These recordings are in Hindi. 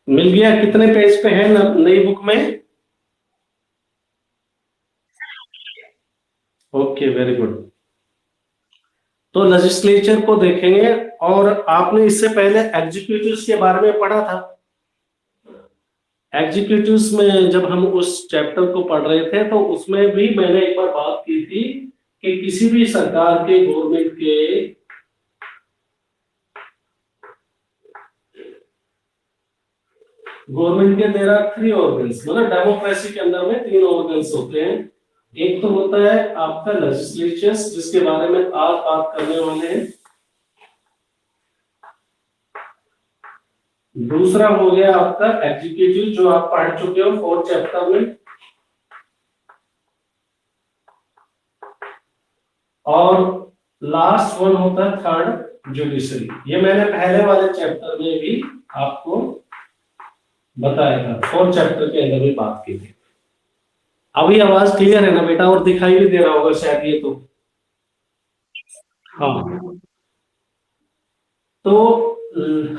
मिल गया? कितने पेज पे है नई बुक में? Okay, very good. तो लेजिस्लेचर को देखेंगे। और आपने इससे पहले एग्जीक्यूटिव्स के बारे में पढ़ा था। एग्जीक्यूटिव्स में जब हम उस चैप्टर को पढ़ रहे थे तो उसमें भी मैंने एक बार बात की थी कि किसी भी सरकार के, गवर्नमेंट के देयर आर थ्री ऑर्गन्स, मतलब डेमोक्रेसी के अंदर में तीन ऑर्गन्स होते हैं। एक तो होता है आपका लेजिस्लेचर, जिसके बारे में आज बात करने वाले हैं। दूसरा हो गया आपका एग्जीक्यूटिव, जो आप पढ़ चुके हो फोर्थ चैप्टर में। और लास्ट वन होता है थर्ड, जुडिशरी। ये मैंने पहले वाले चैप्टर में भी आपको बताया था, फोर्थ चैप्टर के अंदर भी बात की थी। अभी आवाज क्लियर है ना बेटा? और दिखाई भी दे रहा होगा शायद ये तो। हाँ। तो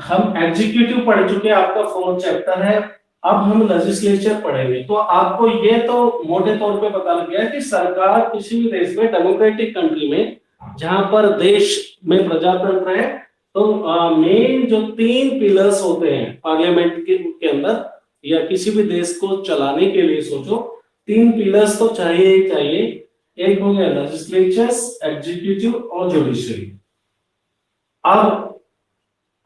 हम एग्जीक्यूटिव पढ़ चुके हैं, आपका फोर्थ चैप्टर है। अब हम लेजिस्लेचर पढ़ेंगे। तो आपको ये तो मोटे तौर पे पता लग गया कि सरकार किसी भी देश में, डेमोक्रेटिक कंट्री में, जहां पर देश में प्रजातंत्र है, तो मेन जो तीन पिलर्स होते हैं पार्लियामेंट के अंदर, या किसी भी देश को चलाने के लिए सोचो, तीन पिलर्स तो चाहिए ही चाहिए। एक हो गया लेजिस्लेचर, एग्जीक्यूटिव और जुडिशरी। अब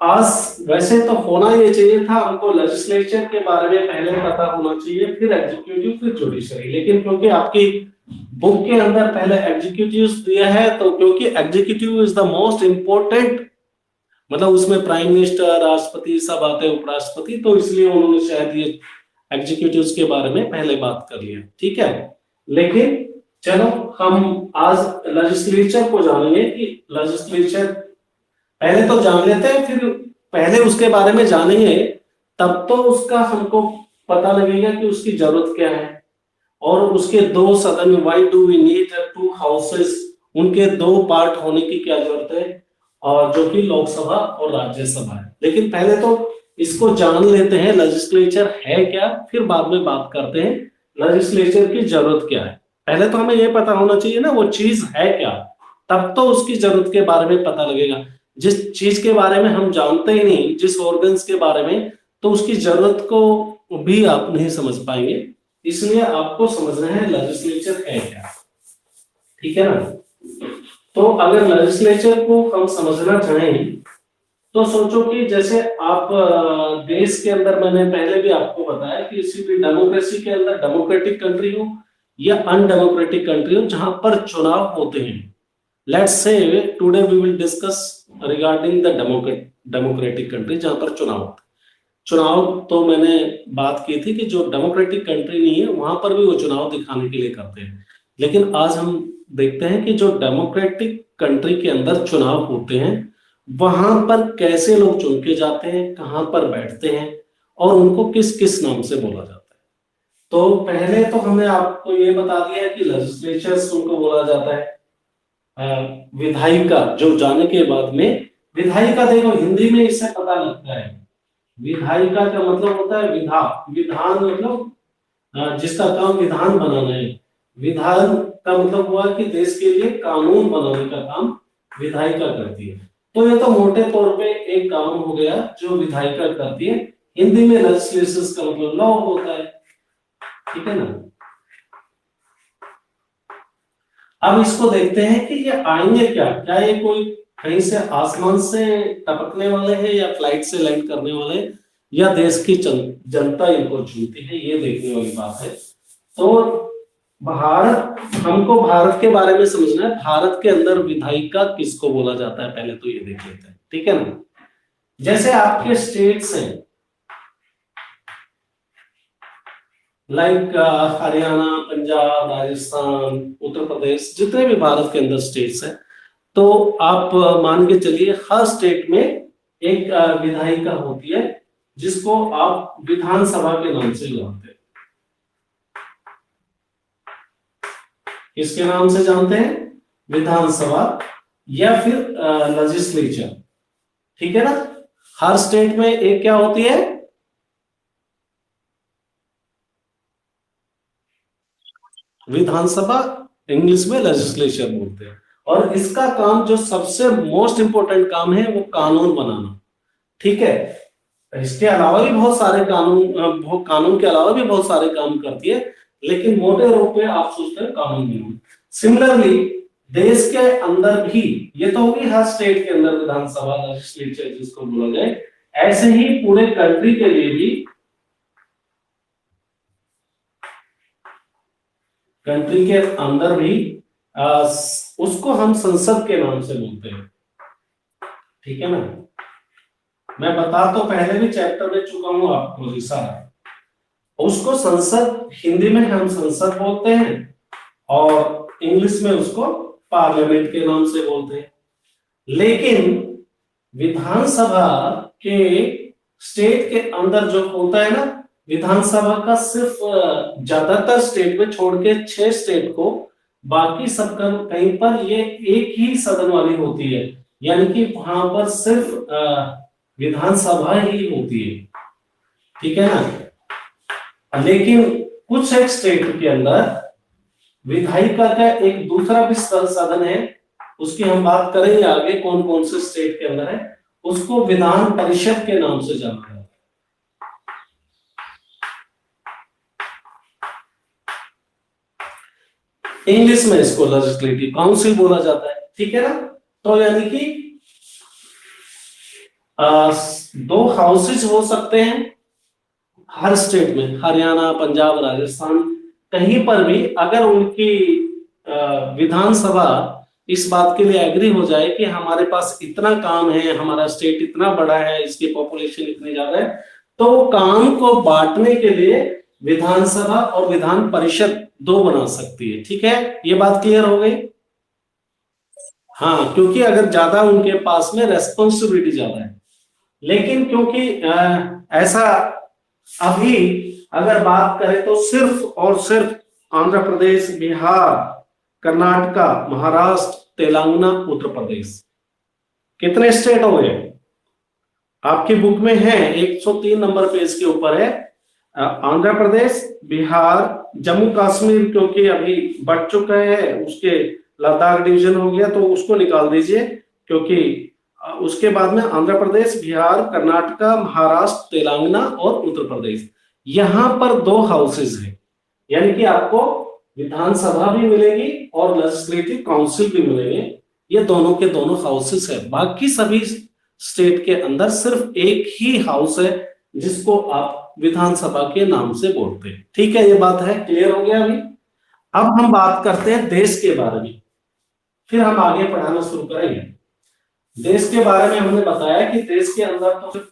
आज वैसे तो होना ये चाहिए था हमको, लेजिस्लेचर के बारे में पहले पता होना चाहिए, फिर एग्जीक्यूटिव, फिर जुडिशरी। लेकिन क्योंकि आपकी बुक के अंदर पहले एग्जीक्यूटिव दिया है, तो क्योंकि executive is the most important, मतलब उसमें प्राइम मिनिस्टर, राष्ट्रपति सब आते हैं, उपराष्ट्रपति, तो इसलिए उन्होंने शायद ये एग्जीक्यूटिव के बारे में पहले बात कर लिया। ठीक है, लेकिन चलो हम आज लेजिस्लेचर को जानेंगे कि लेजिस्लेचर पहले तो जान लेते हैं, फिर पहले उसके बारे में जानेंगे, तब तो उसका हमको पता लगेगा कि उसकी जरूरत क्या है। और उसके दो सदन, why do we need two houses, उनके दो पार्ट होने की क्या जरूरत है, और जो कि लोकसभा और राज्यसभा है। लेकिन पहले तो इसको जान लेते हैं, लेजिस्लेचर है क्या, फिर बाद में बात करते हैं लेजिस्लेचर की जरूरत क्या है। पहले तो हमें यह पता होना चाहिए ना वो चीज है क्या, तब तो उसकी जरूरत के बारे में पता लगेगा। जिस चीज के बारे में हम जानते ही नहीं, जिस ऑर्गन्स के बारे में, तो उसकी जरूरत को भी आप नहीं समझ पाएंगे। इसलिए आपको समझना है लेजिस्लेचर है क्या। ठीक है ना? तो अगर लेजिस्लेचर को हम समझना चाहें, तो सोचो कि जैसे आप देश के अंदर, मैंने पहले भी आपको बताया कि किसी भी डेमोक्रेसी के अंदर, डेमोक्रेटिक कंट्री हो या अनडेमोक्रेटिक कंट्री हो, जहां पर चुनाव होते हैं। Let's say today we will discuss regarding the democratic country, जहां पर चुनाव तो मैंने बात की थी कि जो डेमोक्रेटिक कंट्री नहीं है वहां पर भी वो चुनाव दिखाने के लिए करते हैं। लेकिन आज हम देखते हैं कि जो डेमोक्रेटिक कंट्री के अंदर चुनाव होते हैं, वहां पर कैसे लोग चुन के जाते हैं, कहां पर बैठते हैं, और उनको किस किस नाम से बोला जाता है। तो पहले तो हमने आपको ये बता दिया है कि लेजिस्लेचर्स उनको बोला जाता है। विधायिका जो जाने के बाद में, विधायिका देखो हिंदी में इससे पता लगता है, विधायिका का मतलब होता है विधान मतलब जिसका काम विधान बनाना है। विधान का मतलब हुआ कि देश के लिए कानून बनाने का काम विधायिका करती है। तो ये तो मोटे तौर पे एक काम हो गया जो विधायिका करती है। हिंदी में लेजिस्लेशन का मतलब लॉ होता है। ठीक है ना? अब इसको देखते हैं कि ये आएंगे क्या, क्या ये कोई कहीं से आसमान से टपकने वाले हैं, या फ्लाइट से लैंड करने वाले हैं, या देश की जनता इनको चुनती है, ये देखने वाली बात है। तो हमको भारत के बारे में समझना है। भारत के अंदर विधायिका किसको बोला जाता है, पहले तो ये देख लेते हैं। ठीक है ना? जैसे आपके स्टेट्स हैं, लाइक हरियाणा, पंजाब, राजस्थान, उत्तर प्रदेश, जितने भी भारत के अंदर स्टेट्स हैं, तो आप मान के चलिए हर स्टेट में एक विधायिका होती है, जिसको आप विधानसभा के नाम से जानते हैं। किसके नाम से जानते हैं? विधानसभा या फिर लेजिस्लेचर। ठीक है ना? हर स्टेट में एक क्या होती है? विधानसभा इंग्लिश में लेजिस्लेचर बोलते हैं। और इसका काम जो सबसे मोस्ट इंपोर्टेंट काम है वो कानून बनाना, ठीक है। इसके अलावा भी बहुत सारे कानून के अलावा भी बहुत सारे काम करती है, लेकिन मोटे रूप में आप सोचते हैं कानून बनाना। सिमिलरली देश के अंदर भी, ये तो होगी हर स्टेट के अंदर विधानसभा लेजिस्लेचर जिसको बोला जाए, ऐसे ही पूरे कंट्री के लिए भी, कंट्री के अंदर भी उसको हम संसद के नाम से बोलते हैं, ठीक है ना। मैं बता तो पहले भी चैप्टर में चुका हूं आपको ही सारा। उसको संसद, हिंदी में हम संसद बोलते हैं और इंग्लिश में उसको पार्लियामेंट के नाम से बोलते हैं। लेकिन विधानसभा के स्टेट के अंदर जो होता है ना, विधानसभा का सिर्फ ज्यादातर स्टेट में छोड़ के 6 स्टेट को, बाकी सब कहीं पर ये एक ही सदन वाली होती है, यानी कि वहां पर सिर्फ विधानसभा ही होती है, ठीक है ना। लेकिन कुछ एक स्टेट के अंदर विधायिका का एक दूसरा भी सदन है, उसकी हम बात करेंगे आगे कौन कौन से स्टेट के अंदर है। उसको विधान परिषद के नाम से जाना है। इंग्लिश में इसको लेजिस्लेटिव काउंसिल बोला जाता है, ठीक है ना। तो यानी कि 2 हाउसेज हो सकते हैं हर स्टेट में, हरियाणा, पंजाब, राजस्थान, कहीं पर भी अगर उनकी विधानसभा इस बात के लिए एग्री हो जाए कि हमारे पास इतना काम है, हमारा स्टेट इतना बड़ा है, इसकी पॉपुलेशन इतनी ज्यादा है, तो काम को बांटने के लिए विधानसभा और विधान परिषद 2 बना सकती है, ठीक है। ये बात क्लियर हो गई। हाँ, क्योंकि अगर ज्यादा उनके पास में रेस्पॉन्सिबिलिटी ज्यादा है। लेकिन क्योंकि ऐसा अभी अगर बात करें तो सिर्फ और सिर्फ आंध्र प्रदेश, बिहार, कर्नाटका, महाराष्ट्र, तेलंगाना, उत्तर प्रदेश, कितने स्टेट हो गए आपकी बुक में है, 103 नंबर पेज के ऊपर है। आंध्र प्रदेश, बिहार, जम्मू कश्मीर क्योंकि अभी बढ़ चुका है, उसके लद्दाख डिवीजन हो गया तो उसको निकाल दीजिए, क्योंकि उसके बाद में आंध्र प्रदेश, बिहार, कर्नाटका, महाराष्ट्र, तेलंगाना और उत्तर प्रदेश, यहां पर 2 हाउसेज है, यानी कि आपको विधानसभा भी मिलेगी और लेजिस्लेटिव काउंसिल भी मिलेंगे। ये दोनों के दोनों हाउसेस है। बाकी सभी स्टेट के अंदर सिर्फ एक ही हाउस है जिसको आप विधानसभा के नाम से बोलते हैं, ठीक है। ये बात है, क्लियर हो गया अभी। अब हम बात करते हैं देश के बारे में, फिर हम आगे पढ़ाना शुरू करेंगे। देश के बारे में हमने बताया कि देश के अंदर तो सिर्फ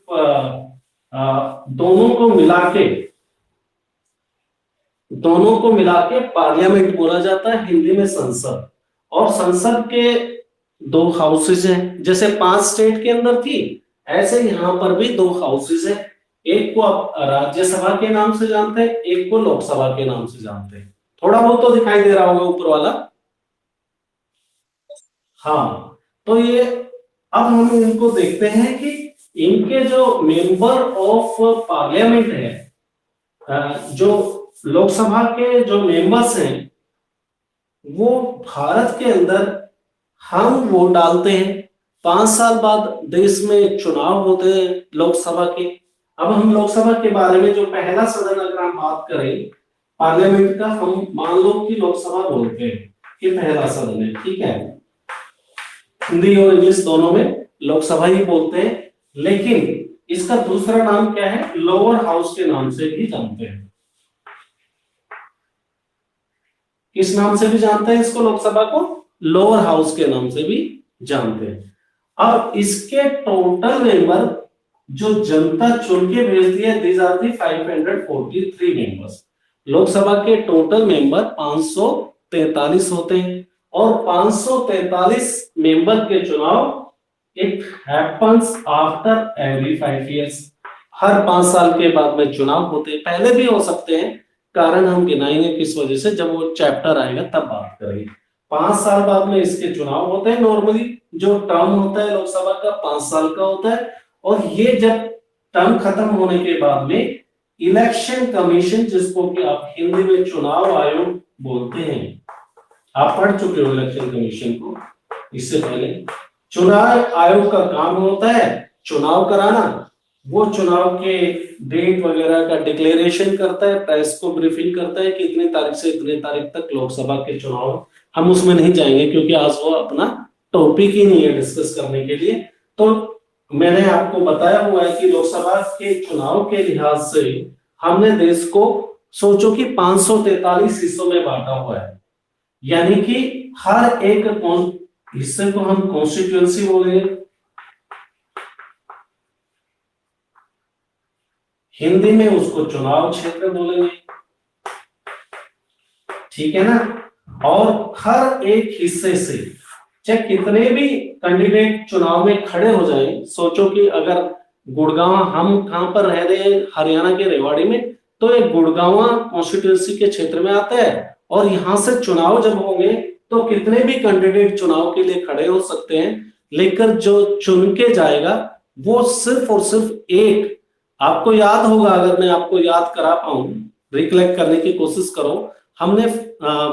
दोनों को मिला के पार्लियामेंट बोला जाता है, हिंदी में संसद। और संसद के 2 हाउसेज हैं, जैसे 5 स्टेट के अंदर थी, ऐसे यहां पर भी 2 हाउसेज हैं। एक को आप राज्यसभा के नाम से जानते हैं, एक को लोकसभा के नाम से जानते हैं। थोड़ा बहुत तो दिखाई दे रहा होगा ऊपर वाला। हाँ, तो ये अब हम इनको देखते हैं कि इनके जो मेंबर ऑफ पार्लियामेंट है, जो लोकसभा के जो मेंबर्स हैं, वो भारत के अंदर हम वोट डालते हैं। 5 साल बाद देश में चुनाव होते हैं लोकसभा के। अब हम लोकसभा के बारे में जो पहला सदन अगर हम बात करें पार्लियामेंट का, हम मान लो कि लोकसभा बोलते हैं कि पहला सदन है, ठीक है। हिंदी और इंग्लिश दोनों में लोकसभा ही बोलते हैं, लेकिन इसका दूसरा नाम क्या है, लोअर हाउस के नाम से भी जानते हैं। किस नाम से भी जानते हैं इसको, लोकसभा को लोअर हाउस के नाम से भी जानते हैं। अब इसके टोटल मेंबर जो जनता चुन के भेजती है, these are the 543 members. Lok Sabha के टोटल मेंबर 543 होते हैं और 543 मेंबर के चुनाव it happens after every 5 years. हर 5 साल के बाद में चुनाव होते हैं, पहले भी हो सकते हैं, कारण हम गिनाएंगे किस वजह से, जब वो चैप्टर आएगा तब बात करेंगे। 5 साल बाद में इसके चुनाव होते हैं। नॉर्मली जो टर्म होता है लोकसभा का 5 साल का होता है, और ये जब टर्म खत्म होने के बाद में इलेक्शन कमीशन, जिसको कि आप हिंदी में चुनाव आयोग बोलते हैं। आप पढ़ चुके हो इलेक्शन कमीशन को इससे पहले। चुनाव आयोग का काम होता है चुनाव कराना। वो चुनाव के डेट वगैरह का डिक्लेरेशन करता है, प्रेस को ब्रीफिंग करता है कि इतनी तारीख से इतनी तारीख तक लोकसभा के चुनाव। हम उसमें नहीं जाएंगे क्योंकि आज वो अपना टॉपिक ही नहीं है डिस्कस करने के लिए। तो मैंने आपको बताया हुआ है कि लोकसभा के चुनाव के लिहाज से हमने देश को सोचो कि 543 हिस्सों में बांटा हुआ है, यानी कि हर एक हिस्से को हम कॉन्स्टिट्यूएंसी बोलेंगे, हिंदी में उसको चुनाव क्षेत्र बोलेंगे, ठीक है ना। और हर एक हिस्से से चाहे कितने भी कैंडिडेट चुनाव में खड़े हो जाएं, सोचो कि अगर गुड़गांव, हम कहां पर रह रहे हैं, हरियाणा के रेवाड़ी में, तो एक गुड़गांव कॉन्स्टिट्यूंसी के क्षेत्र में आता है और यहां से चुनाव जब होंगे तो कितने भी कैंडिडेट चुनाव के लिए खड़े हो सकते हैं, लेकर जो चुन के जाएगा वो सिर्फ और सिर्फ एक, आपको याद होगा, अगर मैं आपको याद करा पाऊं, रिकलेक्ट करने की कोशिश करो, हमने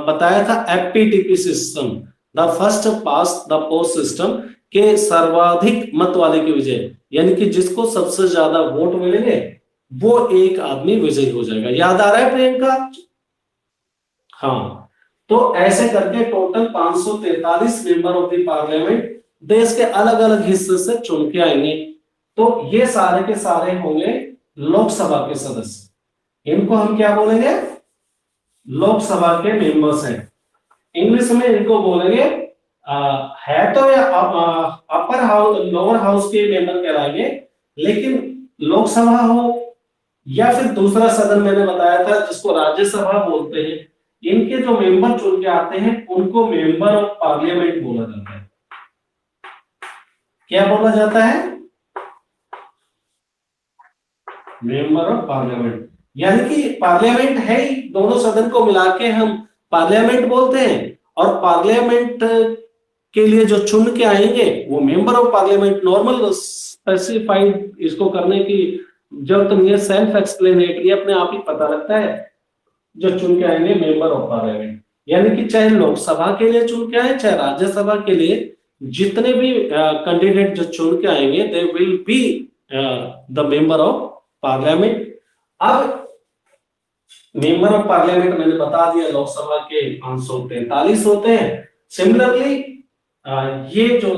बताया था FPTP system, the first past the post system के सर्वाधिक मत वाले की विजय, यानी कि जिसको सबसे ज्यादा वोट मिलेंगे वो एक आदमी विजयी हो जाएगा। याद आ रहा है प्रियंका? हाँ, तो ऐसे करके total 543 member of the parliament देश के अलग अलग हिस्से से चुन के आएंगे। तो ये सारे के सारे होंगे लोकसभा के सदस्य। इनको हम क्या बोलेंगे? लोकसभा के मेंबर्स हैं। इंग्लिश में इनको बोलेंगे है तो या अपर हाउस लोअर हाउस के मेंबर कहलाएंगे, लेकिन लोकसभा हो या फिर दूसरा सदन मैंने बताया था जिसको राज्यसभा बोलते हैं, इनके जो मेंबर चुन के आते हैं उनको मेंबर ऑफ पार्लियामेंट बोला जाता है। क्या बोला जाता है? मेंबर ऑफ पार्लियामेंट, यानी कि पार्लियामेंट है ही, दोनों सदन को मिला के हम पार्लियामेंट बोलते हैं, और पार्लियामेंट के लिए जो चुन के आएंगे वो member of parliament. Normal specified इसको करने की जरूरत नहीं है, सेल्फ एक्सप्लेनेटरी, अपने आप ही पता लगता है। जो चुन के आएंगे मेंबर ऑफ पार्लियामेंट, यानी कि चाहे लोकसभा के लिए चुन के आए चाहे राज्यसभा के लिए, जितने भी कैंडिडेट जो चुन के आएंगे they will be the member of parliament. अब मेंबर ऑफ पार्लियामेंट मैंने बता दिया लोकसभा के 543 होते हैं। सिमिलरली ये जो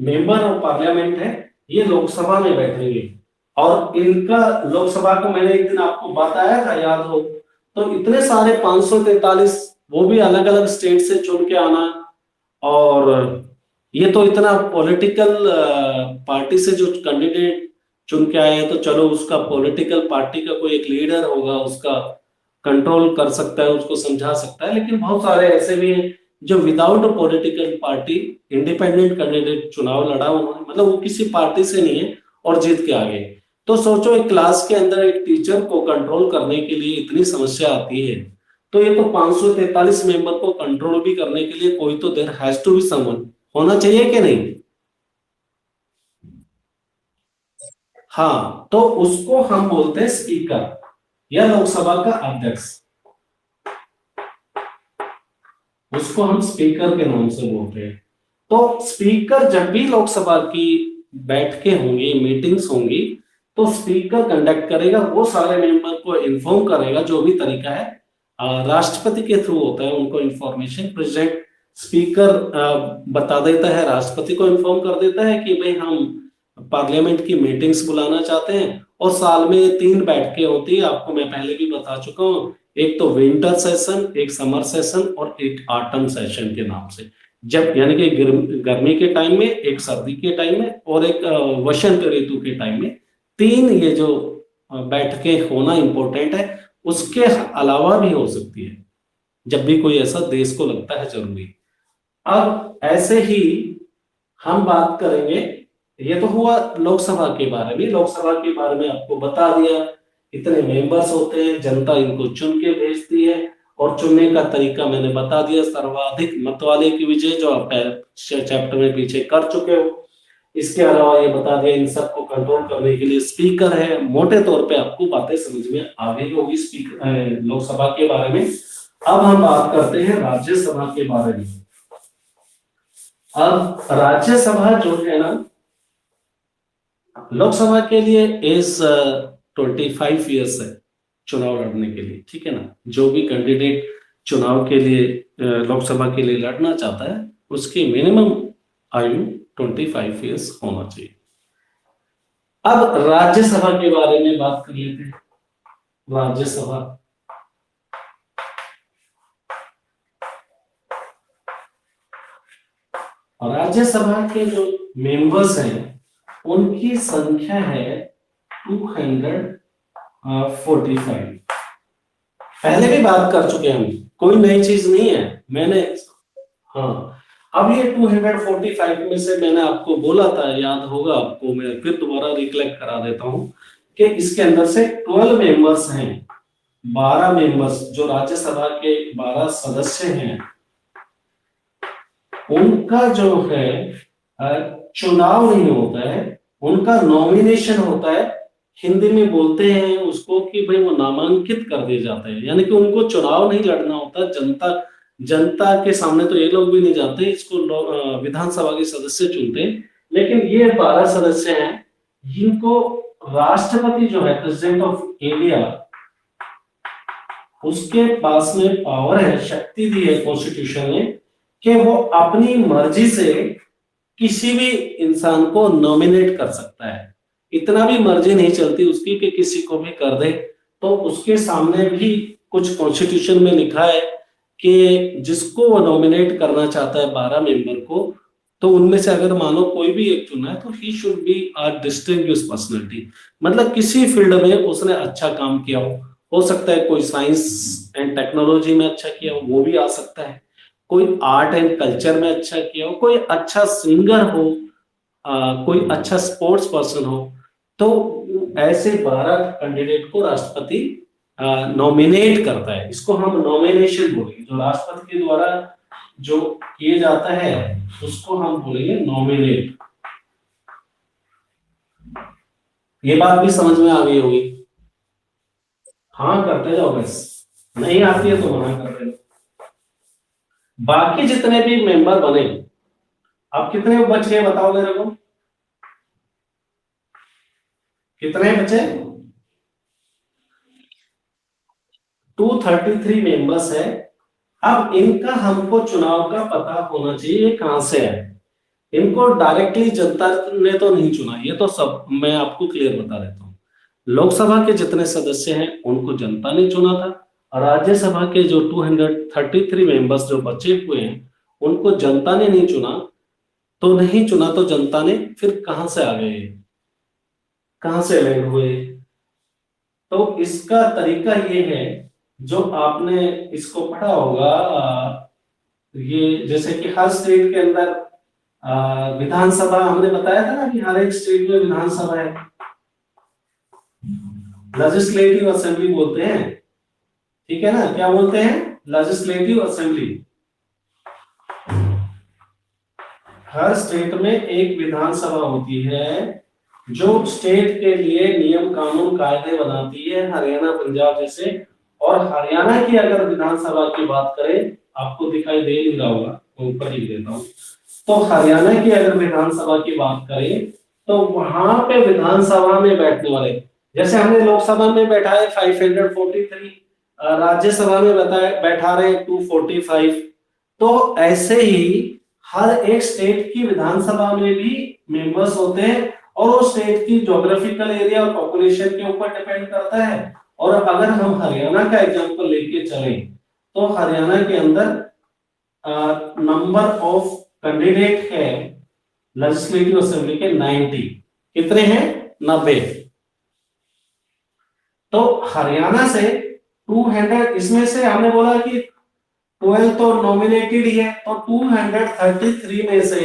मेंबर ऑफ पार्लियामेंट है ये लोकसभा में बैठेंगे, और इनका लोकसभा को मैंने एक दिन आपको बताया था, याद हो तो, इतने सारे 543, वो भी अलग अलग स्टेट से चुन के आना। और ये तो इतना पॉलिटिकल पार्टी से जो कैंडिडेट चुन के आए हैं, तो चलो उसका पॉलिटिकल पार्टी का कोई एक लीडर होगा, उसका कंट्रोल कर सकता है, उसको समझा सकता है, लेकिन बहुत सारे ऐसे भी हैं जो without political party independent candidate चुनाव लड़ा उन्होंने, मतलब वो किसी पार्टी से नहीं है और जीत के आ गए। तो सोचो एक क्लास के अंदर एक टीचर को कंट्रोल करने के लिए इतनी समस्या आती है, तो ये तो 543 मेंबर को कंट्रोल भी करने के लिए कोई तो there has to be someone होना चाहिए कि नहीं? हाँ, तो उसको हम बोलते हैं स्पीकर या लोकसभा का अध्यक्ष, उसको हम स्पीकर के नाम से बोलते हैं। तो स्पीकर जब भी लोकसभा की बैठकें होंगी, मीटिंग्स होंगी, तो स्पीकर कंडक्ट करेगा, वो सारे मेंबर को इन्फॉर्म करेगा, जो भी तरीका है राष्ट्रपति के थ्रू होता है उनको इन्फॉर्मेशन प्रेजेंट, स्पीकर बता देता है, राष्ट्रपति को इन्फॉर्म कर देता है कि भाई हम पार्लियामेंट की मीटिंग्स बुलाना चाहते हैं। और साल में 3 बैठकें होती है, आपको मैं पहले भी बता चुका हूँ, एक तो विंटर सेशन, एक समर सेशन और एक ऑटम सेशन के नाम से। जब यानी कि गर्मी के टाइम में, एक सर्दी के टाइम में और एक वसंत ऋतु के टाइम में, 3 ये जो बैठकें होना इंपॉर्टेंट है। उसके अलावा भी हो सकती है जब भी कोई ऐसा देश को लगता है जरूरी। अब ऐसे ही हम बात करेंगे, ये तो हुआ लोकसभा के बारे में। लोकसभा के बारे में आपको बता दिया, इतने मेंबर्स होते हैं, जनता इनको चुन के भेजती है, और चुनने का तरीका मैंने बता दिया, सर्वाधिक मत वाले की विजय, जो आप चैप्टर में पीछे कर चुके हो। इसके अलावा ये बता दिया इन सबको कंट्रोल करने के लिए स्पीकर है। मोटे तौर पे आपको बातें समझ में आ गई होगी स्पीकर लोकसभा के बारे में। अब हम बात करते हैं राज्यसभा के बारे में। अब राज्यसभा जो है ना, लोकसभा के लिए एज 25 ईयर्स है चुनाव लड़ने के लिए, ठीक है ना। जो भी कैंडिडेट चुनाव के लिए लोकसभा के लिए लड़ना चाहता है उसकी मिनिमम आयु 25 ईयर्स होना चाहिए। अब राज्यसभा के बारे में बात कर लेते हैं। राज्यसभा, और राज्यसभा के जो मेंबर्स हैं उनकी संख्या है 245। पहले भी बात कर चुके हैं हम, कोई नई चीज नहीं है। मैंने, हाँ, अब ये 245 में से मैंने आपको बोला था, याद होगा आपको, मैं फिर दोबारा रिकलेक्ट करा देता हूं कि इसके अंदर से 12 मेंबर्स हैं, 12 मेंबर्स जो राज्यसभा के 12 सदस्य हैं, उनका जो है चुनाव नहीं होता है, उनका नॉमिनेशन होता है। हिंदी में बोलते हैं उसको कि भाई वो नामांकित कर दिए जाते हैं, यानी कि उनको चुनाव नहीं लड़ना होता। जनता के सामने तो ये लोग भी नहीं जाते, इसको विधानसभा के सदस्य चुनते हैं। लेकिन ये 12 सदस्य हैं जिनको राष्ट्रपति जो है, प्रेसिडेंट ऑफ इंडिया, उसके पास में पावर है, शक्ति दी है कॉन्स्टिट्यूशन ने कि वो अपनी मर्जी से किसी भी इंसान को नॉमिनेट कर सकता है। इतना भी मर्जी नहीं चलती उसकी कि किसी को भी कर दे। तो उसके सामने भी कुछ कॉन्स्टिट्यूशन में लिखा है कि जिसको वो नॉमिनेट करना चाहता है 12 मेंबर को, तो उनमें से अगर मानो कोई भी एक चुना है तो he should be a distinguished personality, मतलब किसी फील्ड में उसने अच्छा काम किया हो सकता है कोई साइंस एंड टेक्नोलॉजी में अच्छा किया हो, वो भी आ सकता है। कोई आर्ट एंड कल्चर में अच्छा किया हो, कोई अच्छा सिंगर हो, कोई अच्छा स्पोर्ट्स पर्सन हो। तो ऐसे 12 कैंडिडेट को राष्ट्रपति नॉमिनेट करता है। इसको हम नॉमिनेशन बोलेंगे, जो राष्ट्रपति के द्वारा जो किए जाता है उसको हम बोलेंगे नॉमिनेट। ये बात भी समझ में आ गई होगी? हाँ करते जाओ, बस नहीं आती है तो मना करते जाओ। बाकी जितने भी मेंबर बने, अब कितने बच गए बताओ मेरे को, कितने बचे? 233 मेंबर्स है। अब इनका हमको चुनाव का पता होना चाहिए कहां से है। इनको डायरेक्टली जनता ने तो नहीं चुना, ये तो सब मैं आपको क्लियर बता देता हूँ। लोकसभा के जितने सदस्य हैं उनको जनता ने चुना था, और राज्यसभा के जो 233 मेंबर्स जो बचे हुए हैं उनको जनता ने नहीं चुना। तो नहीं चुना तो जनता ने फिर कहां से आ गए, कहां से इलेक्ट हुए? तो इसका तरीका ये है, जो आपने इसको पढ़ा होगा, ये जैसे कि हर स्टेट के अंदर विधानसभा, हमने बताया था ना कि हर एक स्टेट में विधानसभा है, लेजिस्लेटिव असेंबली बोलते हैं, ठीक है ना। क्या बोलते हैं? Legislative assembly. हर स्टेट में एक विधानसभा होती है जो स्टेट के लिए नियम कानून कायदे बनाती है, हरियाणा पंजाब जैसे। और हरियाणा की अगर विधानसभा की बात करें, आपको दिखाई दे नहीं रहा होगा, मैं ऊपर लिख देता हूं। तो हरियाणा की अगर विधानसभा की बात करें तो वहां पे विधानसभा में बैठने वाले, जैसे हमने लोकसभा में बैठा है 543, राज्यसभा में बैठा रहे 245, तो ऐसे ही हर एक स्टेट की विधानसभा में भी मेंबर्स होते हैं, और वो स्टेट की ज्योग्राफिकल एरिया और पॉपुलेशन के ऊपर डिपेंड करता है। और अगर हम हरियाणा का एग्जांपल लेके चलें तो हरियाणा के अंदर नंबर ऑफ कैंडिडेट है लेजिस्लेटिव असेंबली के 90। कितने हैं? 90। तो हरियाणा से 200, इसमें से हमने बोला कि 12 तो नॉमिनेटेड ही है, तो 233 में से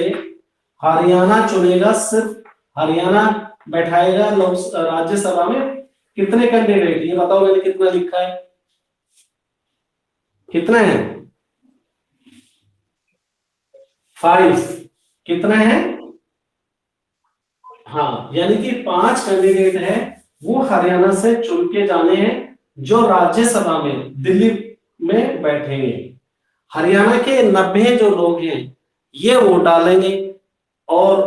हरियाणा चुनेगा, सिर्फ हरियाणा बैठाएगा राज्यसभा में। कितने कैंडिडेट, ये बताओ मैंने कितना लिखा है, कितना है? 5। कितना है? हाँ, यानी कि 5 कैंडिडेट है वो हरियाणा से चुन के जाने हैं, जो राज्यसभा में दिल्ली में बैठेंगे। हरियाणा के 90 जो लोग हैं ये वोट डालेंगे और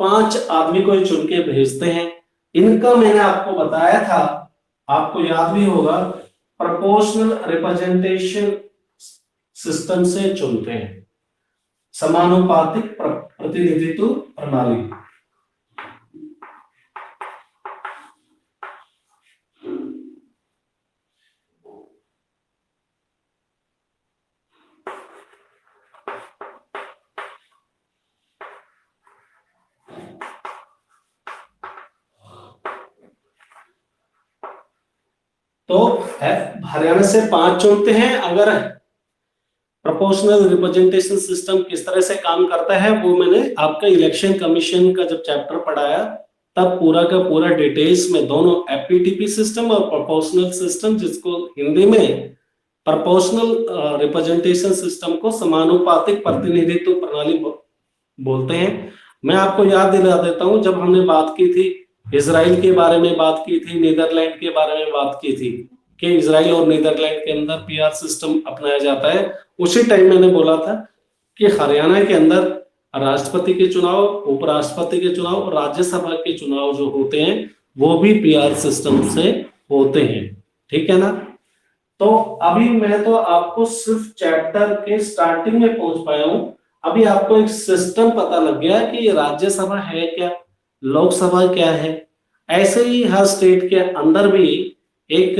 5 आदमी को चुन के भेजते हैं। इनका मैंने आपको बताया था, आपको याद भी होगा, प्रोपोर्शनल रिप्रेजेंटेशन सिस्टम से चुनते हैं, समानुपातिक प्रतिनिधित्व प्रणाली। तो हरियाणा से 5 चुनते हैं। अगर प्रोपोर्शनल रिप्रेजेंटेशन सिस्टम किस तरह से काम करता है वो मैंने आपका इलेक्शन कमीशन का जब चैप्टर पढ़ाया तब पूरा का पूरा डिटेल्स में, दोनों एपीटीपी सिस्टम और प्रोपोर्शनल सिस्टम, जिसको हिंदी में प्रोपोर्शनल रिप्रेजेंटेशन सिस्टम को समानुपातिक प्रतिनिधित्व प्रणाली बोलते हैं। मैं आपको याद दिला देता हूं, जब हमने बात की थी इजराइल के बारे में, बात की थी नीदरलैंड के बारे में, बात की थी कि इजराइल और नीदरलैंड के अंदर पीआर सिस्टम अपनाया जाता है, उसी टाइम मैंने बोला था कि हरियाणा के अंदर राष्ट्रपति के चुनाव, उपराष्ट्रपति के चुनाव और राज्यसभा के चुनाव जो होते हैं वो भी पीआर सिस्टम से होते हैं। ठीक है ना? तो अभी मैं तो आपको सिर्फ चैप्टर के स्टार्टिंग में पहुंच पाया हूं। अभी आपको एक सिस्टम पता लग गया कि राज्यसभा है क्या, लोकसभा क्या है। ऐसे ही हर स्टेट के अंदर भी एक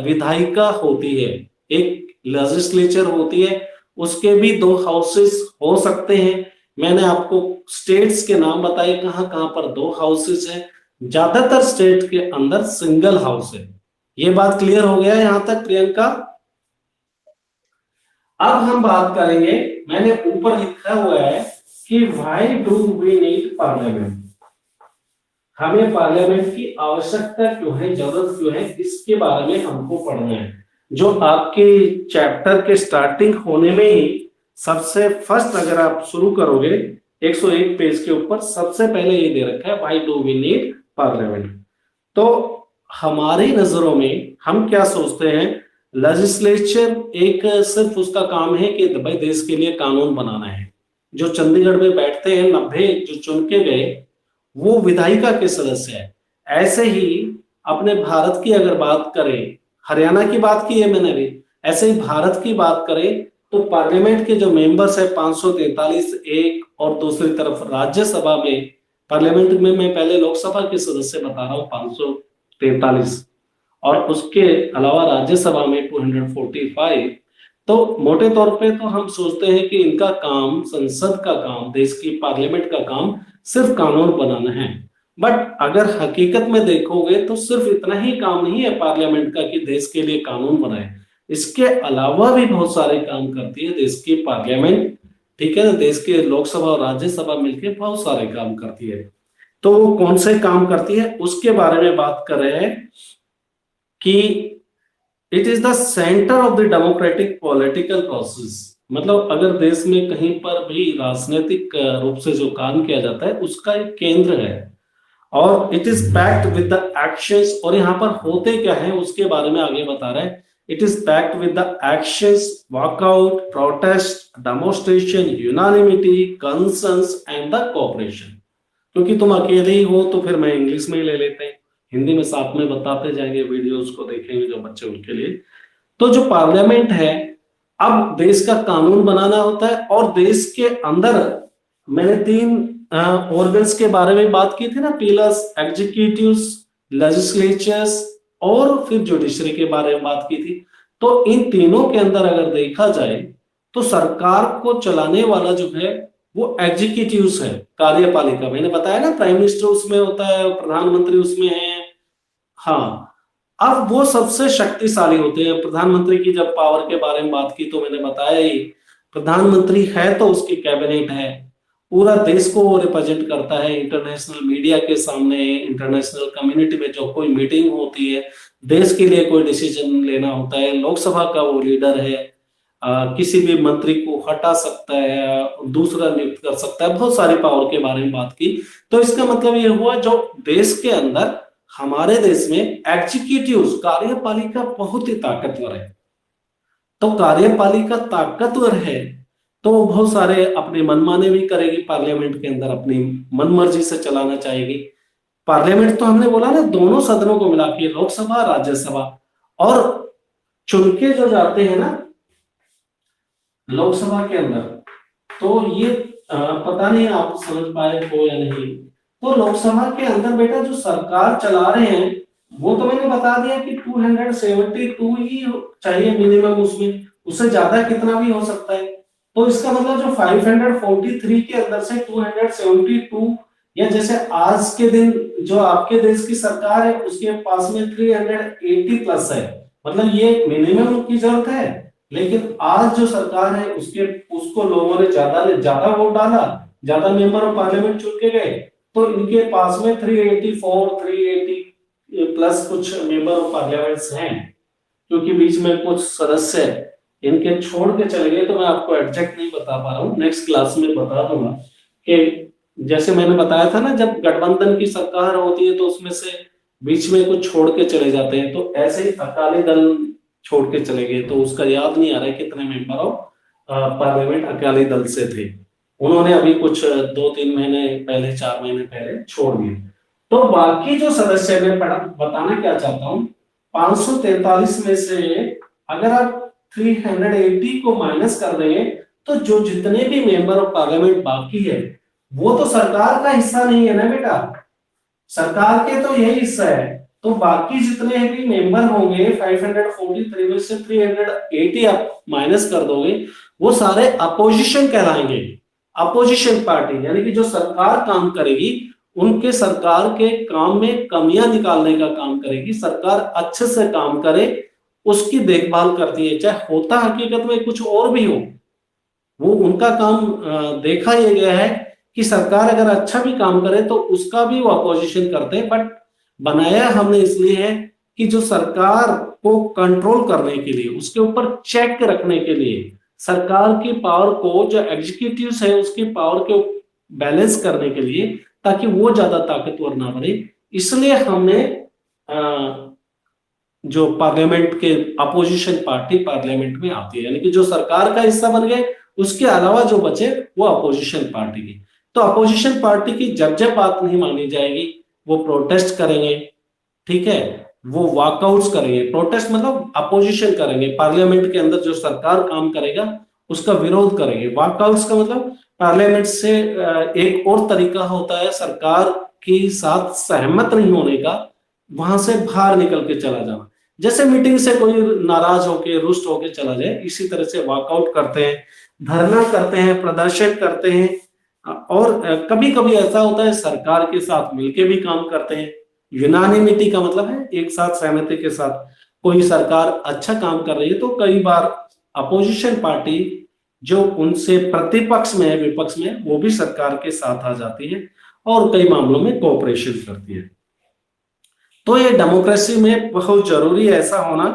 विधायिका होती है, एक लेजिस्लेचर होती है, उसके भी 2 हाउसेस हो सकते हैं। मैंने आपको स्टेट्स के नाम बताए कहां कहां पर 2 हाउसेस है, ज्यादातर स्टेट के अंदर सिंगल हाउस है। ये बात क्लियर हो गया यहां तक प्रियंका? अब हम बात करेंगे, मैंने ऊपर लिखा हुआ है कि why do we need parliament, हमें पार्लियामेंट की आवश्यकता क्यों है, जरूरत क्यों है, इसके बारे में हमको पढ़ना है। जो आपके चैप्टर के स्टार्टिंग होने में ही सबसे फर्स्ट अगर आप शुरू करोगे 101 पेज के ऊपर, सबसे पहले ये दे रखा है why do we need parliament. तो हमारी नजरों में हम क्या सोचते हैं, लेजिस्लेचर एक सिर्फ उसका काम है कि भाई देश के लिए कानून बनाना है। जो चंडीगढ़ में बैठते हैं 90 जो चुन के गए वो विधायिका के सदस्य है। ऐसे ही अपने भारत की अगर बात करें, हरियाणा की बात की है मैंने भी, ऐसे ही भारत की बात करें तो पार्लियामेंट के जो मेंबर्स है 543 एक, और दूसरी तरफ राज्यसभा में, पार्लियामेंट में मैं पहले लोकसभा के सदस्य बता रहा हूं 543, और उसके अलावा राज्यसभा में 245। तो मोटे तौर पे तो हम सोचते हैं कि इनका काम, संसद का काम, देश की पार्लियामेंट का काम सिर्फ कानून बनाना है। बट अगर हकीकत में देखोगे तो सिर्फ इतना ही काम नहीं है पार्लियामेंट का कि देश के लिए कानून बनाए, इसके अलावा भी बहुत सारे काम करती है देश की पार्लियामेंट। ठीक है ना? देश के लोकसभा और राज्यसभा मिलकर बहुत सारे काम करती है। तो वो कौन से काम करती है उसके बारे में बात कर रहे हैं कि it is the centre of the democratic political process. मतलब अगर देश में कहीं पर भी राजनीतिक रूप से जो काम किया जाता है उसका एक केंद्र है, और it is packed with the actions. और यहाँ पर होते क्या है उसके बारे में आगे बता रहे हैं, it is packed with the actions, walkout, protest, demonstration, unanimity, conscience and the cooperation. क्योंकि तुम अकेले ही हो तो फिर मैं इंग्लिश में ही ले लेते हैं, हिंदी में साथ में बताते जाएंगे, वीडियोस को देखेंगे जो बच्चे उनके लिए। तो जो पार्लियामेंट है, अब देश का कानून बनाना होता है, और देश के अंदर मैंने 3 ऑर्गन्स के बारे में बात की थी ना, पिलर्स, एग्जीक्यूटिव्स, लेजिस्लेचर्स और फिर जुडिशरी के बारे में बात की थी। तो इन तीनों के अंदर अगर देखा जाए तो सरकार को चलाने वाला जो है वो एग्जीक्यूटिव्स है, कार्यपालिका। मैंने बताया ना प्राइम मिनिस्टर उसमें होता है, प्रधानमंत्री उसमें है। हाँ, अब वो सबसे शक्तिशाली होते हैं। प्रधानमंत्री की जब पावर के बारे में बात की तो मैंने बताया ही, प्रधानमंत्री है तो उसकी कैबिनेट है, पूरा देश को वो रिप्रेजेंट करता है इंटरनेशनल मीडिया के सामने, इंटरनेशनल कम्युनिटी में जो कोई मीटिंग होती है, देश के लिए कोई डिसीजन लेना होता है, लोकसभा का वो लीडर है। किसी भी मंत्री को हटा सकता है, दूसरा नियुक्त कर सकता है, बहुत सारी पावर के बारे में बात की। तो इसका मतलब ये हुआ जो देश के अंदर, हमारे देश में एग्जीक्यूटिव कार्यपालिका बहुत ही ताकतवर है। तो कार्यपालिका ताकतवर है तो वो बहुत सारे अपने मनमाने भी करेगी, पार्लियामेंट के अंदर अपनी मनमर्जी से चलाना चाहेगी। पार्लियामेंट तो हमने बोला ना, दोनों सदनों को मिला के, लोकसभा राज्यसभा, और चुन के जो जाते हैं ना लोकसभा के अंदर, तो ये पता नहीं आप समझ पाए हो या नहीं। तो लोकसभा के अंदर बेटा जो सरकार चला रहे हैं वो तो मैंने बता दिया कि 272 ही चाहिए मिनिमम, उसमें उससे ज्यादा कितना भी हो सकता है। तो इसका मतलब जो 543 के अंदर से 272, या जैसे आज के दिन जो आपके देश की सरकार है उसके पास में 380 प्लस है, मतलब ये मिनिमम की जरूरत है। लेकिन आज जो सरकार है उसको लोगों ने ज्यादा वोट डाला, ज्यादा मेंबर ऑफ पार्लियामेंट चुन के गए, तो इनके पास में 384 380 प्लस कुछ मेंबर ऑफ पार्लियामेंट्स हैं। क्योंकि बीच में कुछ सदस्य इनके छोड़ के चले गए, तो मैं आपको एग्जैक्ट नहीं बता पा रहा हूँ, नेक्स्ट क्लास में बता दूंगा। कि जैसे मैंने बताया था ना, जब गठबंधन की सरकार होती है तो उसमें से बीच में कुछ छोड़ के चले जाते हैं, तो ऐसे ही अकाली दल छोड़ के चले गए, तो उसका याद नहीं आ रहा है कितने member of parliament Akali Dal से थे। उन्होंने अभी कुछ 2-3 महीने पहले, 4 महीने पहले छोड़ दिए। तो बाकी जो सदस्य मैं बताना क्या चाहता हूं, 543 में से अगर आप 380 को माइनस कर देंगे तो जो जितने भी मेंबर ऑफ पार्लियामेंट बाकी है वो तो सरकार का हिस्सा नहीं है ना बेटा, सरकार के तो यही हिस्सा है। तो बाकी जितने भी मेंबर होंगे 543 में से 380 आप माइनस कर दोगे, वो सारे अपोजिशन कहलाएंगे। अपोजिशन पार्टी यानी कि जो सरकार काम करेगी, उनके सरकार के काम में कमियां निकालने का काम करेगी, सरकार अच्छे से काम करे उसकी देखभाल करती है, चाहे होता हकीकत में कुछ और भी हो। वो उनका काम देखा यह गया है कि सरकार अगर अच्छा भी काम करे तो उसका भी वो अपोजिशन करते हैं, बट बनाया हमने इसलिए है कि जो सरकार को कंट्रोल करने के लिए, उसके ऊपर चेक रखने के लिए, सरकार की पावर को, जो एग्जीक्यूटिव है उसकी पावर को बैलेंस करने के लिए, ताकि वो ज्यादा ताकतवर ना बने, इसलिए हमने जो पार्लियामेंट के अपोजिशन पार्टी पार्लियामेंट में आती है, यानी कि जो सरकार का हिस्सा बन गए उसके अलावा जो बचे वो अपोजिशन पार्टी की। तो अपोजिशन पार्टी की जब जब बात नहीं मानी जाएगी वो प्रोटेस्ट करेंगे, ठीक है, वो वॉकआउट्स करेंगे। प्रोटेस्ट मतलब अपोजिशन करेंगे, पार्लियामेंट के अंदर जो सरकार काम करेगा उसका विरोध करेंगे। वॉकआउट्स का मतलब पार्लियामेंट से एक और तरीका होता है सरकार के साथ सहमत नहीं होने का, वहां से बाहर निकल के चला जाना। जैसे मीटिंग से कोई नाराज होके, रुष्ट होके चला जाए, इसी तरह से वॉकआउट करते हैं, धरना करते हैं, प्रदर्शन करते हैं। और कभी कभी ऐसा होता है सरकार के साथ मिलके भी काम करते हैं। यूनानिमिटी का मतलब है एक साथ सहमति के साथ। कोई सरकार अच्छा काम कर रही है तो कई बार अपोजिशन पार्टी जो उनसे प्रतिपक्ष में है, विपक्ष में, वो भी सरकार के साथ आ जाती है और कई मामलों में कोऑपरेशन करती है। तो ये डेमोक्रेसी में बहुत जरूरी है ऐसा होना।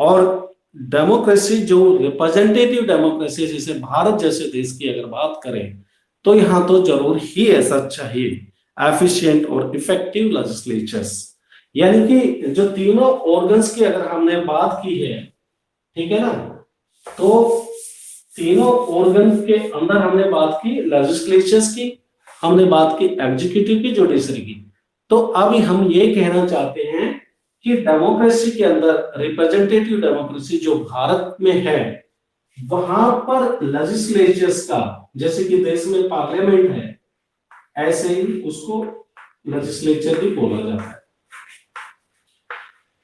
और डेमोक्रेसी जो रिप्रेजेंटेटिव डेमोक्रेसी, जैसे भारत जैसे देश की अगर बात करें, तो यहाँ तो जरूर ही ऐसा चाहिए एफिशिएंट और इफेक्टिव लेजिस्लेचर्स। यानी कि जो तीनों ऑर्गन्स की अगर हमने बात की है, ठीक है ना, तो तीनों ऑर्गन के अंदर हमने बात की लेजिस्लेचर्स की, हमने बात की एग्जीक्यूटिव की, जुडिशरी की। तो अभी हम ये कहना चाहते हैं कि डेमोक्रेसी के अंदर, रिप्रेजेंटेटिव डेमोक्रेसी जो भारत में है, वहां पर लेजिस्लेचर्स का, जैसे कि देश में पार्लियामेंट है, ऐसे ही उसको लेजिस्लेचर भी बोला जाता है।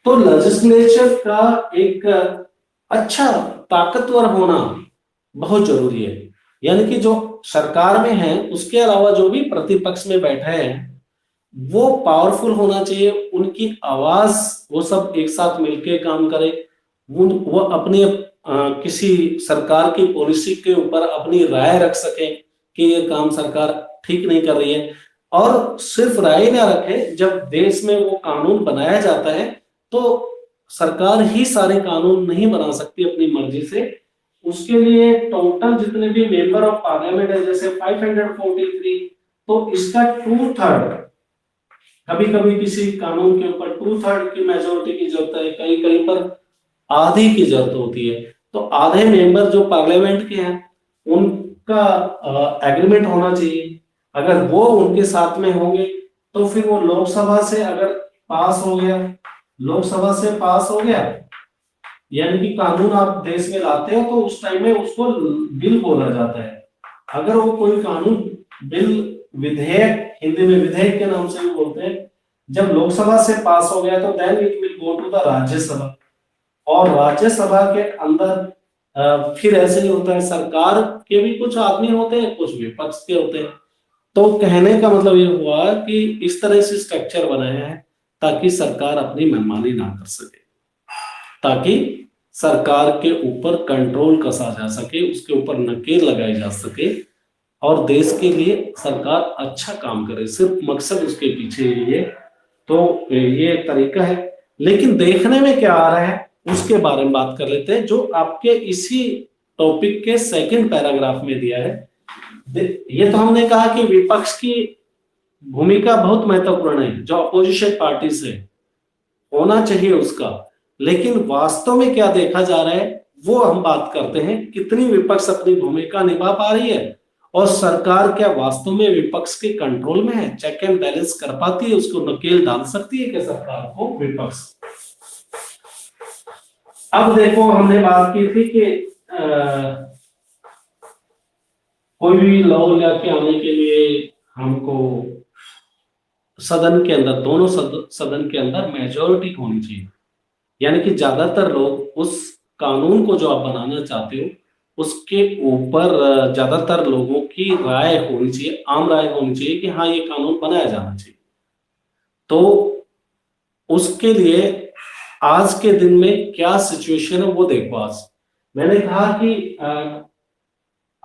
तो लेजिस्लेचर का एक अच्छा ताकतवर होना बहुत जरूरी है। यानी कि जो सरकार में है उसके अलावा जो भी प्रतिपक्ष में बैठे हैं वो पावरफुल होना चाहिए, उनकी आवाज, वो सब एक साथ मिलके काम करे, वो अपने किसी सरकार की पॉलिसी के ऊपर अपनी राय रख सके कि ये काम सरकार ठीक नहीं कर रही है। और सिर्फ राय ना रखे, जब देश में वो कानून बनाया जाता है तो सरकार ही सारे कानून नहीं बना सकती अपनी मर्जी से। उसके लिए टोटल जितने भी मेंबर ऑफ पार्लियामेंट है, जैसे 543, तो इसका 2/3, कभी कभी किसी कानून के ऊपर 2/3 की मेजोरिटी की जरूरत है, कहीं कहीं पर आधी की जरूरत होती है। तो आधे मेंबर जो पार्लियामेंट के हैं उनका एग्रीमेंट होना चाहिए। अगर वो उनके साथ में होंगे तो फिर वो लोकसभा से अगर पास हो गया, लोकसभा से पास हो गया, यानी कि कानून आप देश में लाते हो तो उस टाइम में उसको बिल बोला जाता है। अगर वो कोई कानून, बिल, विधेयक, हिंदी में विधेयक के नाम से भी बोलते हैं, जब लोकसभा से पास हो गया तो then it will go to the Rajya Sabha, और राज्यसभा के अंदर फिर ऐसे ही होता है, सरकार के भी कुछ आदमी होते हैं, कुछ विपक्ष के होते हैं। तो कहने का मतलब ये हुआ कि इस तरह से स्ट्रक्चर बनाया है ताकि सरकार अपनी मनमानी ना कर सके, ताकि सरकार के ऊपर कंट्रोल कसा जा सके, उसके ऊपर नकेल लगाई जा सके और देश के लिए सरकार अच्छा काम करे, सिर्फ मकसद उसके पीछे ये। तो ये तरीका है। लेकिन देखने में क्या आ रहा है उसके बारे में बात कर लेते हैं, जो आपके इसी टॉपिक के सेकंड पैराग्राफ में दिया है। ये तो हमने कहा कि विपक्ष की भूमिका बहुत महत्वपूर्ण है, जो अपोजिशन पार्टी से होना चाहिए उसका। लेकिन वास्तव में क्या देखा जा रहा है वो हम बात करते हैं, कितनी विपक्ष अपनी भूमिका निभा पा रही है और सरकार क्या वास्तव में विपक्ष के कंट्रोल में है, चेक एंड बैलेंस कर पाती है, उसको नकेल डाल सकती है क्या सरकार को विपक्ष। अब देखो, हमने बात की थी कि कोई भी लॉ लेके आने के लिए हमको सदन के अंदर, दोनों सदन के अंदर मेजोरिटी होनी चाहिए, यानी कि ज्यादातर लोग उस कानून को जो आप बनाना चाहते हो उसके ऊपर ज्यादातर लोगों की राय होनी चाहिए, आम राय होनी चाहिए कि हाँ ये कानून बनाया जाना चाहिए। तो उसके लिए आज के दिन में क्या सिचुएशन है वो देखो। आज मैंने कहा कि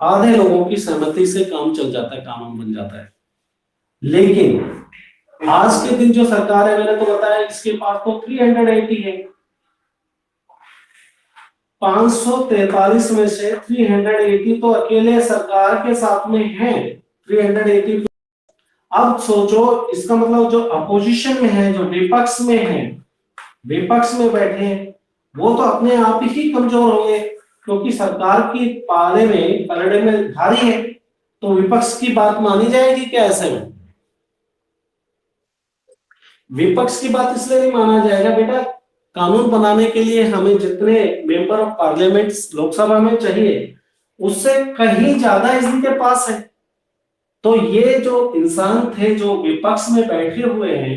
आधे लोगों की सहमति से काम चल जाता है, कानून बन जाता है। लेकिन आज के दिन जो सरकार है, मैंने तो बताया इसके पास तो 380 है, 543 में से 380 तो अकेले सरकार के साथ में है, 380। अब सोचो, इसका मतलब जो अपोजिशन में है, जो विपक्ष में है, विपक्ष में बैठे हैं, वो तो अपने आप ही कमजोर होंगे, क्योंकि सरकार की पलड़े में भारी है। तो विपक्ष की बात मानी जाएगी क्या ऐसे में? विपक्ष की बात इसलिए नहीं माना जाएगा बेटा, कानून बनाने के लिए हमें जितने मेंबर ऑफ पार्लियामेंट लोकसभा में चाहिए उससे कहीं ज्यादा इनके पास है। तो ये जो इंसान थे जो विपक्ष में बैठे हुए हैं,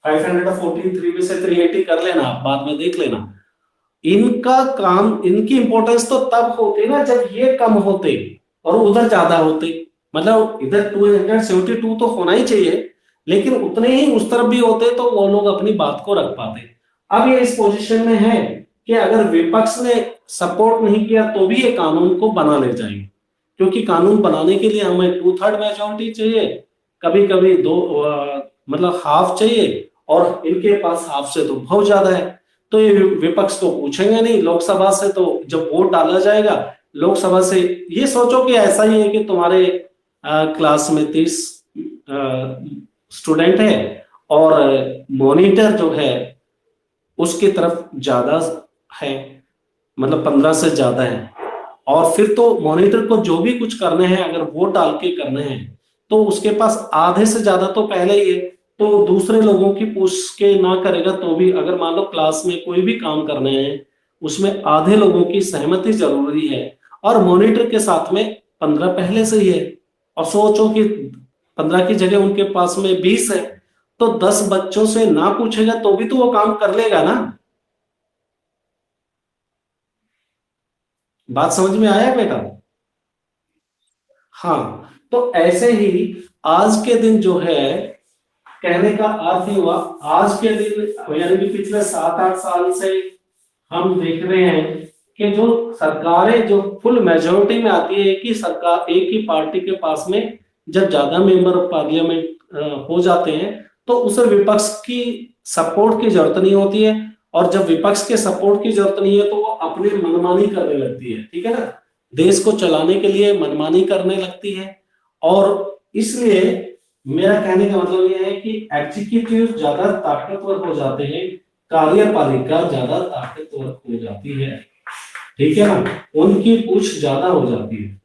543 में से 380 कर लेना, आप बाद में देख लेना, इनका काम, इनकी इंपॉर्टेंस तो तब होती ना जब ये कम होते और उधर ज्यादा होते। मतलब इधर 272 तो होना ही चाहिए, लेकिन उतने ही उस तरफ भी होते तो वो लोग अपनी बात को रख पाते। अब ये इस पोजीशन में है कि अगर विपक्ष ने सपोर्ट नहीं किया तो भी ये कानून को बना ले जाएंगे, क्योंकि कानून बनाने के लिए हमें 2/3 मेजोरिटी चाहिए, कभी कभी मतलब हाफ चाहिए, और इनके पास हाफ से तो बहुत ज्यादा है। तो ये विपक्ष को पूछेंगे नहीं, लोकसभा से तो जब वोट डाला जाएगा लोकसभा से, ये सोचो कि ऐसा ही है कि तुम्हारे क्लास में 30 स्टूडेंट है और मॉनिटर जो है उसकी तरफ ज्यादा है, मतलब 15 से ज्यादा है, और फिर तो मॉनिटर को जो भी कुछ करने हैं अगर वोट डाल के करने हैं तो उसके पास आधे से ज्यादा तो पहले ही है। तो दूसरे लोगों की पूछ के ना करेगा तो भी, अगर मान लो क्लास में कोई भी काम करने हैं उसमें आधे लोगों की सहमति जरूरी है, और मॉनिटर के साथ में 15 पहले से ही है, और सोचो कि 15 की जगह उनके पास में 20 है, तो 10 बच्चों से ना पूछेगा तो भी तो वो काम कर लेगा ना। बात समझ में आया बेटा? हाँ, तो ऐसे ही आज के दिन जो है, कहने का अर्थ ही हुआ, आज के दिन यानी कि पिछले 7-8 साल से हम देख रहे हैं कि जो सरकारें जो फुल मेजोरिटी में आती है, एक ही सरकार, एक ही पार्टी के पास में जब ज्यादा मेंबर ऑफ पार्लियामेंट हो जाते हैं तो उसे विपक्ष की सपोर्ट की जरूरत नहीं होती है, और जब विपक्ष के सपोर्ट की जरूरत नहीं है तो वो अपनी मनमानी करने लगती है, ठीक है ना, देश को चलाने के लिए मनमानी करने लगती है। और इसलिए मेरा कहने का मतलब यह है कि एग्जीक्यूटिव ज्यादा ताकतवर हो जाते हैं, कार्यपालिका ज्यादा ताकतवर हो जाती है। ठीक है ना, उनकी पूछ ज्यादा हो जाती है।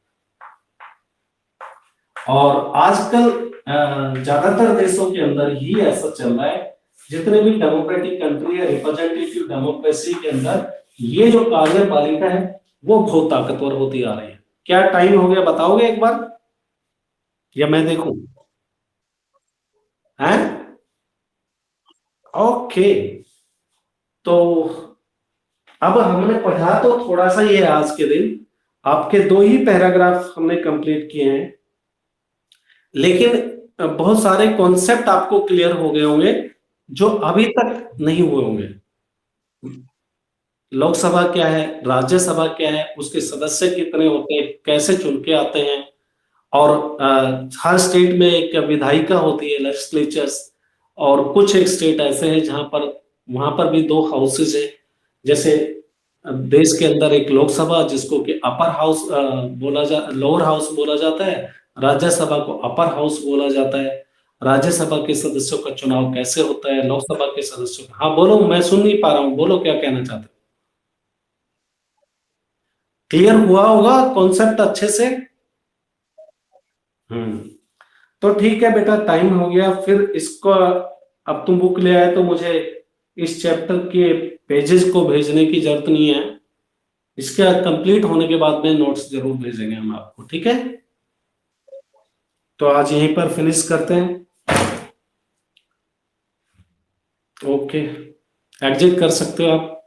और आजकल ज्यादातर देशों के अंदर ही ऐसा चल रहा है, जितने भी डेमोक्रेटिक कंट्री है, रिप्रेजेंटेटिव डेमोक्रेसी के अंदर ये जो कार्यपालिका है वो बहुत ताकतवर होती आ रही है। क्या टाइम हो गया बताओगे एक बार, या मैं देखूं? हैं? ओके। तो अब हमने पढ़ा तो थोड़ा सा ही है आज के दिन, आपके 2 ही पैराग्राफ हमने कंप्लीट किए हैं, लेकिन बहुत सारे कॉन्सेप्ट आपको क्लियर हो गए होंगे जो अभी तक नहीं हुए होंगे। लोकसभा क्या है, राज्यसभा क्या है, उसके सदस्य कितने होते हैं, कैसे चुन के आते हैं, और हर स्टेट में एक विधायिका होती है, लेजिस्लेचर्स। और कुछ एक स्टेट ऐसे हैं जहां पर, वहां पर भी 2 हाउसेज है। जैसे देश के अंदर एक लोकसभा जिसको कि अपर हाउस बोला जा लोअर हाउस बोला जाता है, राज्यसभा को अपर हाउस बोला जाता है। राज्यसभा के सदस्यों का चुनाव कैसे होता है, लोकसभा के सदस्यों का, हाँ बोलो, मैं सुन नहीं पा रहा हूँ, बोलो क्या कहना चाहते हो। क्लियर हुआ होगा कॉन्सेप्ट अच्छे से? हम्म। तो ठीक है बेटा, टाइम हो गया फिर इसको, अब तुम बुक ले आए तो मुझे इस चैप्टर के पेजेस को भेजने की जरूरत नहीं है। इसके कंप्लीट होने के बाद में नोट्स जरूर भेजेंगे हम आपको, ठीक है? तो आज यहीं पर फिनिश करते हैं। ओके, एग्जिट कर सकते हो आप।